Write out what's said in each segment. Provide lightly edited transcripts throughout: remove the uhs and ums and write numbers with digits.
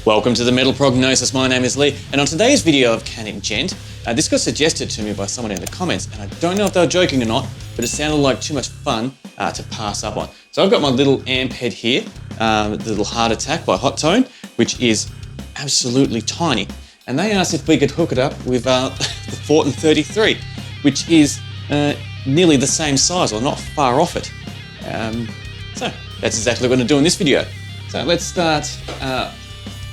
Welcome to the Metal Prognosis. My name is Lee, and on today's video of canning Djent, this got suggested to me by someone in the comments, and I don't know if they were joking or not, but it sounded like too much fun to pass up on. So I've got my little amp head here, the little Heart Attack by Hotone, which is absolutely tiny. And they asked if we could hook it up with the Fortin 33, which is nearly the same size, or not far off it. So that's exactly what we're going to do in this video. So let's start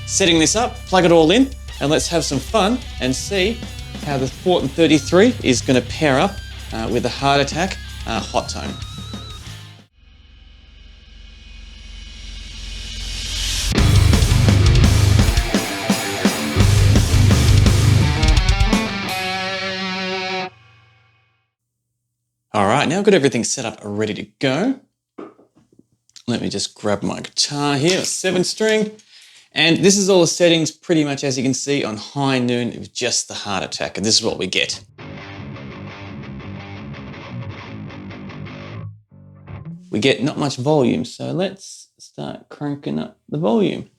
setting this up, plug it all in, and let's have some fun and see how the Fortin 33 is going to pair up with the Heart Attack Hotone. All right, now I've got everything set up ready to go. Let me just grab my guitar here, a 7-string. And this is all the settings pretty much as you can see on high noon with just the Heart Attack, and this is what we get. We get not much volume, so let's start cranking up the volume.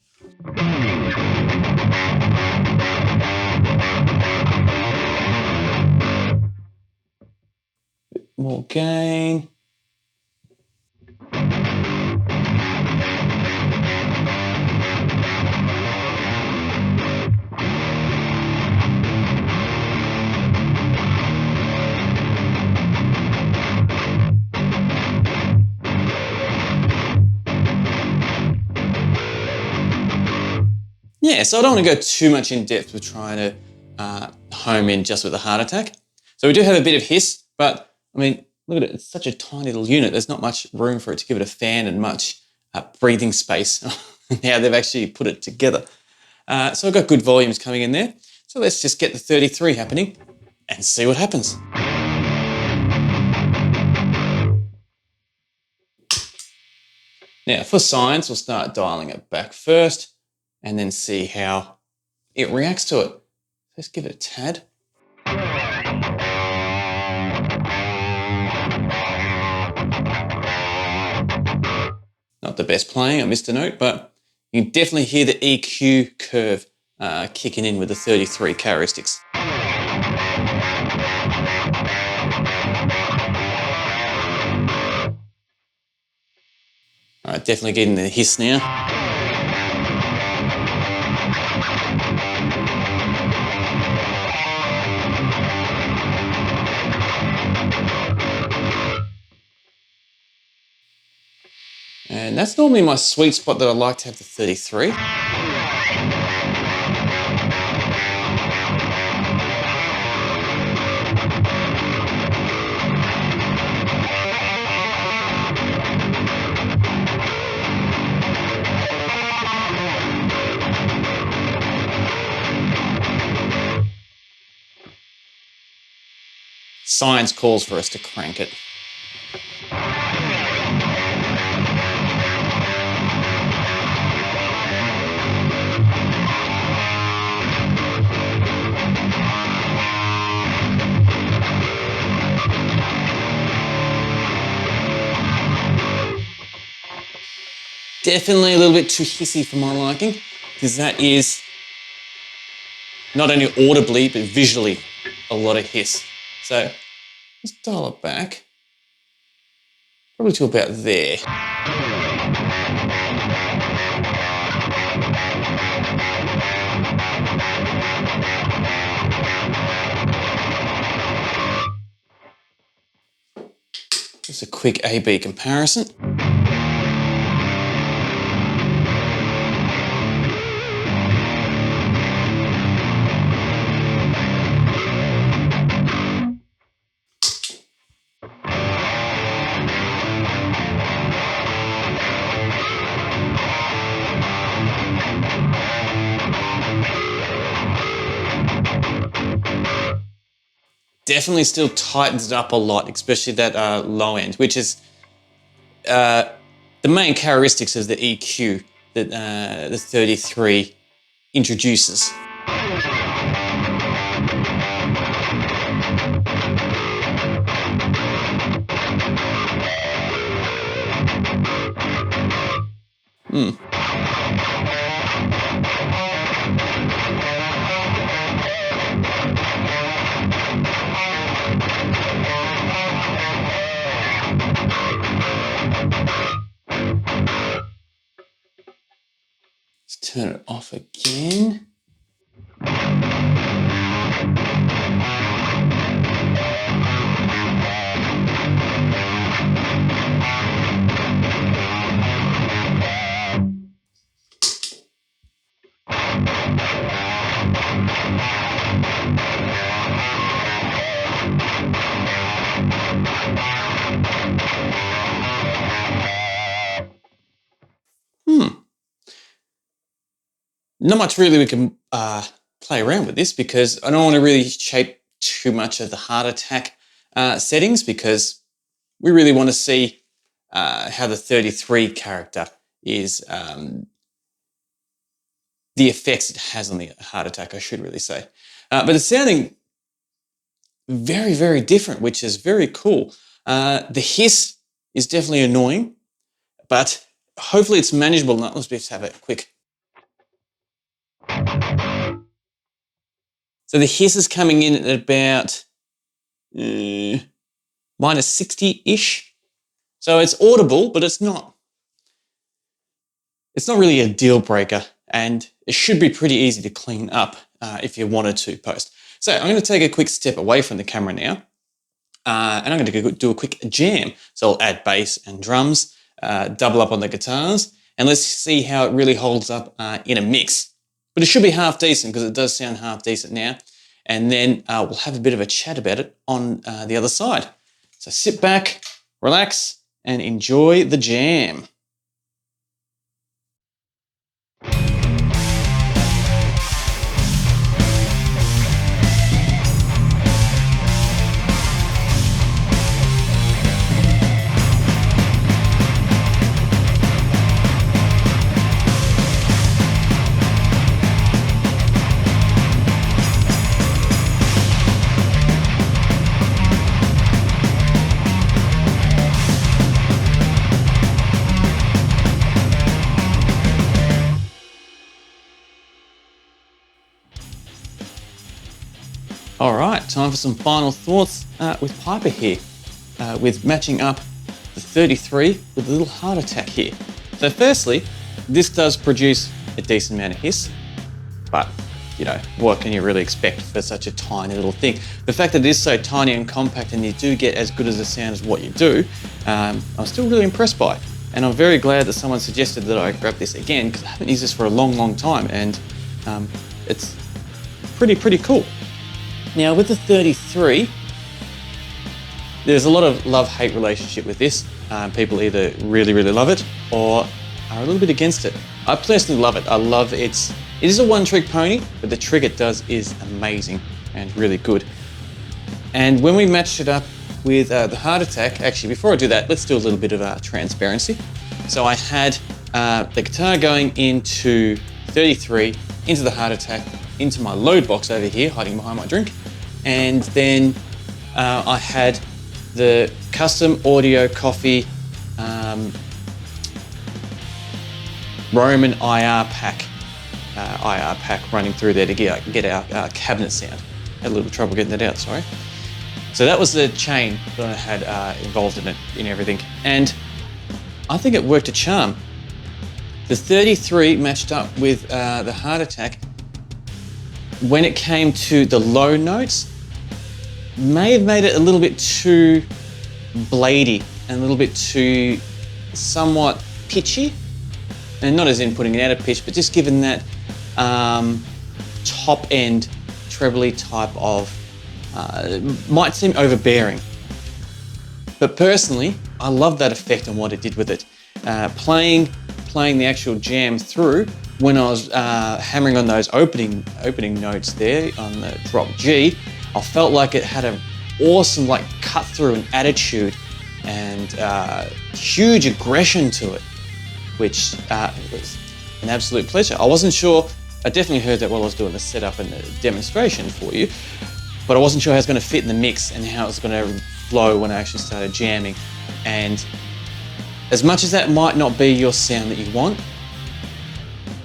Bit more gain. Yeah, so I don't want to go too much in depth with trying to home in just with the Heart Attack. So we do have a bit of hiss, but I mean, look at it, it's such a tiny little unit. There's not much room for it to give it a fan and much breathing space. Now they've actually put it together. So I've got good volumes coming in there. So let's just get the 33 happening and see what happens. Now for science, we'll start dialing it back first, and then see how it reacts to it. Let's give it a tad. Not the best playing, I missed a note, but you can definitely hear the EQ curve kicking in with the 33 characteristics. All right, definitely getting the hiss now. And that's normally my sweet spot that I like to have the 33. Science calls for us to crank it. Definitely a little bit too hissy for my liking, because that is not only audibly, but visually a lot of hiss. So let's dial it back, probably to about there. Just a quick A-B comparison. Definitely still tightens it up a lot, especially that low end, which is the main characteristics of the EQ that the 33 introduces. Let's turn it off again. Not much really we can play around with this because I don't want to really shape too much of the heart attack settings because we really want to see how the 33 character is, the effects it has on the heart attack, I should really say. But it's sounding very, very different, which is very cool. The hiss is definitely annoying, but hopefully it's manageable. Now, let's just have a quick. So the hiss is coming in at about minus 60-ish. So it's audible, but it's not really a deal breaker, and it should be pretty easy to clean up if you wanted to post. So I'm going to take a quick step away from the camera now, and I'm going to do a quick jam. So I'll add bass and drums, double up on the guitars, and let's see how it really holds up in a mix. But it should be half decent because it does sound half decent now. And then we'll have a bit of a chat about it on the other side. So sit back, relax, and enjoy the jam. All right, time for some final thoughts with Piper here, with matching up the 33 with a little heart attack here. So firstly, this does produce a decent amount of hiss, but you know, what can you really expect for such a tiny little thing? The fact that it is so tiny and compact and you do get as good as a sound as what you do, I'm still really impressed by. And I'm very glad that someone suggested that I grab this again because I haven't used this for a long, long time, and it's pretty cool. Now with the 33, there's a lot of love-hate relationship with this. People either really, really love it or are a little bit against it. I personally love it. I love it is a one-trick pony, but the trick it does is amazing and really good. And when we matched it up with the heart attack, actually before I do that, let's do a little bit of transparency. So I had the guitar going into 33, into the heart attack, into my load box over here, hiding behind my drink. And then I had the custom audio coffee Roman IR pack running through there to get our cabinet sound. Had a little trouble getting that out, sorry. So that was the chain that I had involved in it, in everything. And I think it worked a charm. The 33 matched up with the heart attack. When it came to the low notes, may have made it a little bit too bladey and a little bit too somewhat pitchy. And not as in putting it out of pitch, but just given that top end trebly type of, might seem overbearing. But personally, I love that effect and what it did with it. Playing the actual jam through, when I was hammering on those opening notes there on the drop G, I felt like it had an awesome like cut through and attitude and huge aggression to it, which was an absolute pleasure. I wasn't sure, I definitely heard that while I was doing the setup and the demonstration for you, but I wasn't sure how it's going to fit in the mix and how it was going to flow when I actually started jamming. And as much as that might not be your sound that you want,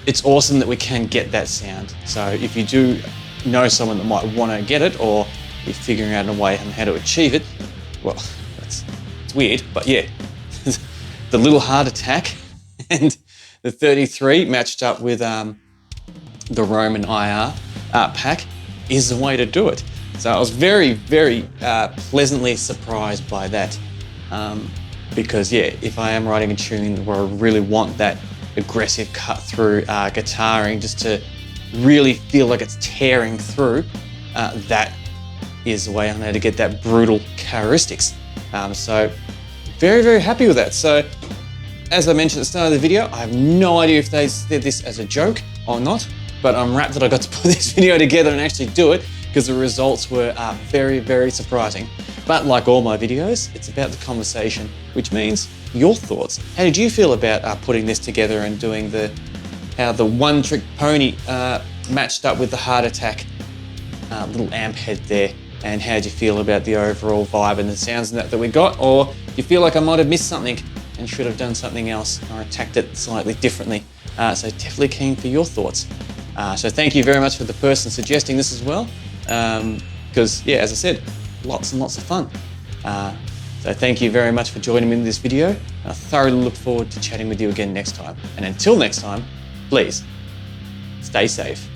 it's awesome that we can get that sound. So if you do know someone that might want to get it, or you're figuring out a way on how to achieve it, well, it's weird, but yeah, the little heart attack and the 33 matched up with the Roman IR pack is the way to do it. So I was very, very pleasantly surprised by that. Because yeah, if I am writing a tune where I really want that aggressive cut through guitaring just to really feel like it's tearing through, that is the way I know to get that brutal characteristics. So very, very happy with that. So as I mentioned at the start of the video, I have no idea if they did this as a joke or not, but I'm rapt that I got to put this video together and actually do it because the results were very, very surprising. But like all my videos, it's about the conversation, which means your thoughts. How did you feel about putting this together and doing how the one trick pony matched up with the Heart Attack little amp head there? And how did you feel about the overall vibe and the sounds that we got? Or do you feel like I might have missed something and should have done something else or attacked it slightly differently? So definitely keen for your thoughts. So thank you very much for the person suggesting this as well. Because yeah, as I said, lots and lots of fun. So thank you very much for joining me in this video. I thoroughly look forward to chatting with you again next time. And until next time, please stay safe.